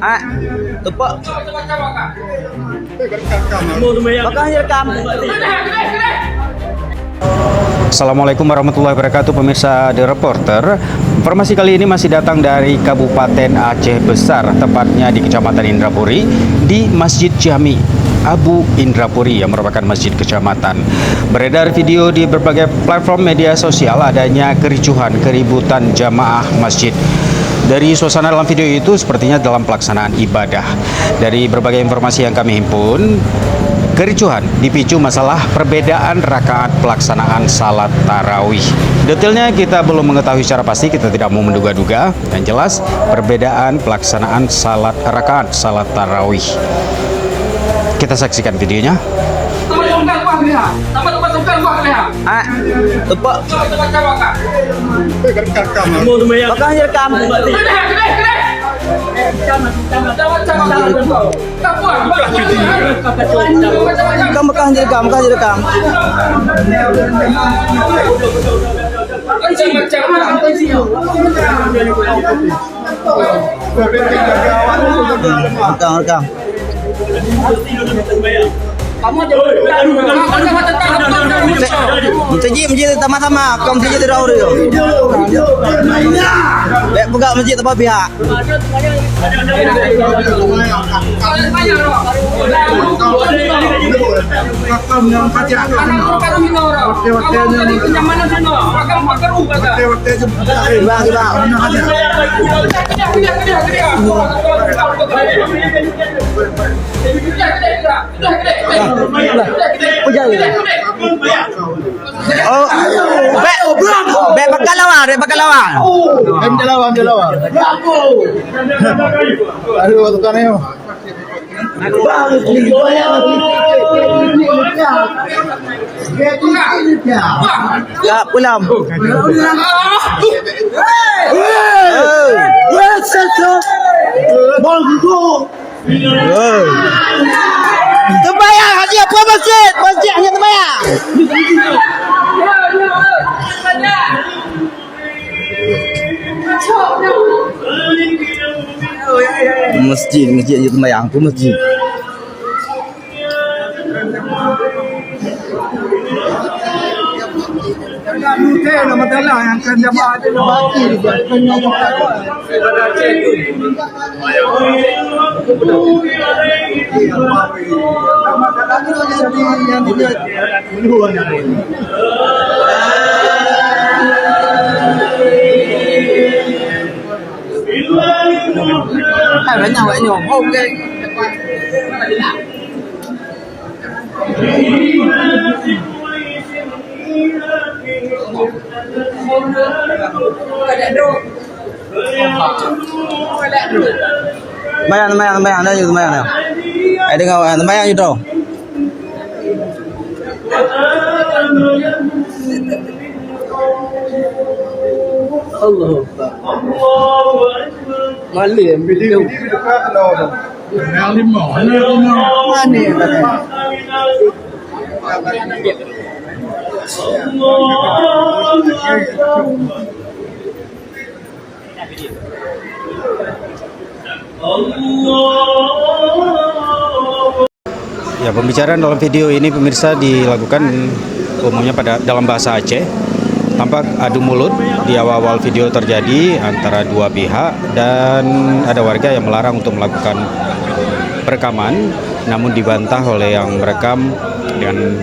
Ah, tupo. Bakal rekam. Assalamualaikum warahmatullahi wabarakatuh, pemirsa The Reporter. Informasi kali ini masih datang dari Kabupaten Aceh Besar, tepatnya di Kecamatan Indrapuri, di Masjid Jami Abu Indrapuri yang merupakan masjid kecamatan. Beredar video di berbagai platform media sosial adanya keributan jamaah masjid. Dari suasana dalam video itu sepertinya dalam pelaksanaan ibadah. Dari berbagai informasi yang kami himpun, kericuhan dipicu masalah perbedaan rakaat pelaksanaan salat tarawih. Detailnya kita belum mengetahui secara pasti, kita tidak mau menduga-duga. Yang jelas perbedaan pelaksanaan rakaat salat tarawih. Kita saksikan videonya. Ah, tupo. Bakal rekam. Bakal direkam. Rekam. Masjid sama-sama, kau masjid tidak urus. Baik buka masjid apa pihak? Oh, bakal lawan. Aduh, tukang ini. Ya, pulang. Terbayang haji apa masjid hanya terbayang. Masjid hanya terbayang apa masjid. Masalah yang akan jamaah ada mati banyak oke. Bayang dah itu bayang. Dengar bayang itu. Allah. Malim video. Ya, pembicaraan dalam video ini pemirsa dilakukan umumnya dalam bahasa Aceh. Tampak adu mulut di awal-awal video terjadi antara dua pihak dan ada warga yang melarang untuk melakukan perekaman, namun dibantah oleh yang merekam dengan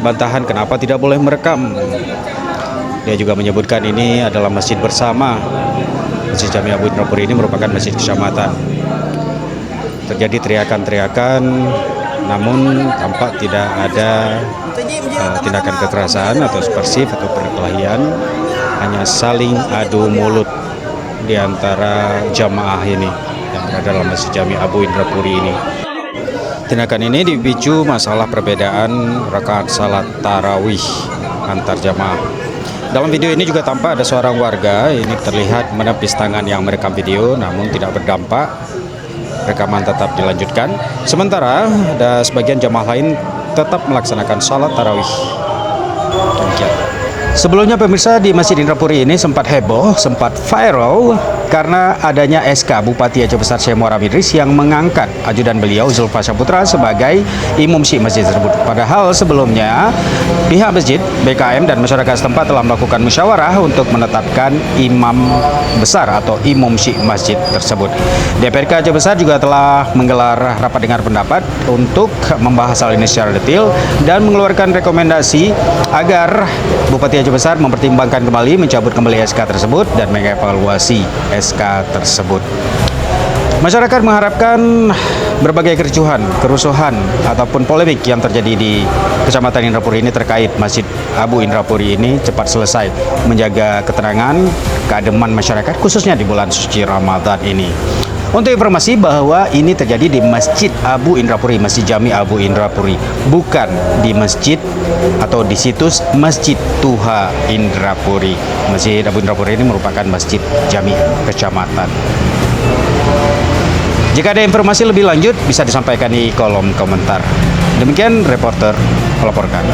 bantahan kenapa tidak boleh merekam. Dia juga menyebutkan ini adalah masjid bersama. Masjid Jami Abu Indrapuri ini merupakan masjid kecamatan. Terjadi teriakan-teriakan, namun tampak tidak ada tindakan kekerasan atau subversif atau perkelahian, hanya saling adu mulut di antara jamaah ini yang berada dalam Masjid Jami Abu Indrapuri ini. Tindakan ini dipicu masalah perbedaan rakaat salat tarawih antar jamaah. Dalam video ini juga tampak ada seorang warga ini terlihat menepis tangan yang merekam video, namun tidak berdampak. Rekaman tetap dilanjutkan. Sementara ada sebagian jamaah lain tetap melaksanakan salat tarawih. Demikian. Sebelumnya pemirsa, di Masjid Indrapuri ini sempat heboh, sempat viral karena adanya SK Bupati Aceh Besar Syekh Muharam Idris yang mengangkat ajudan beliau Zulfa Saputra sebagai imam syik masjid tersebut. Padahal sebelumnya pihak masjid, BKM dan masyarakat setempat telah melakukan musyawarah untuk menetapkan imam besar atau imam syik masjid tersebut. DPRK Aceh Besar juga telah menggelar rapat dengar pendapat untuk membahas hal ini secara detail dan mengeluarkan rekomendasi agar Bupati Aceh Besar mempertimbangkan kembali mencabut kembali SK tersebut dan mengevaluasi SK tersebut. Masyarakat mengharapkan berbagai kericuhan, kerusuhan, ataupun polemik yang terjadi di Kecamatan Indrapuri ini terkait Masjid Abu Indrapuri ini cepat selesai, menjaga ketenangan, keademan masyarakat khususnya di bulan suci Ramadan ini. Untuk informasi bahwa ini terjadi di Masjid Abu Indrapuri, Masjid Jami Abu Indrapuri, bukan di masjid atau di situs Masjid Tuha Indrapuri. Masjid Abu Indrapuri ini merupakan masjid jami kecamatan. Jika ada informasi lebih lanjut bisa disampaikan di kolom komentar. Demikian reporter melaporkan.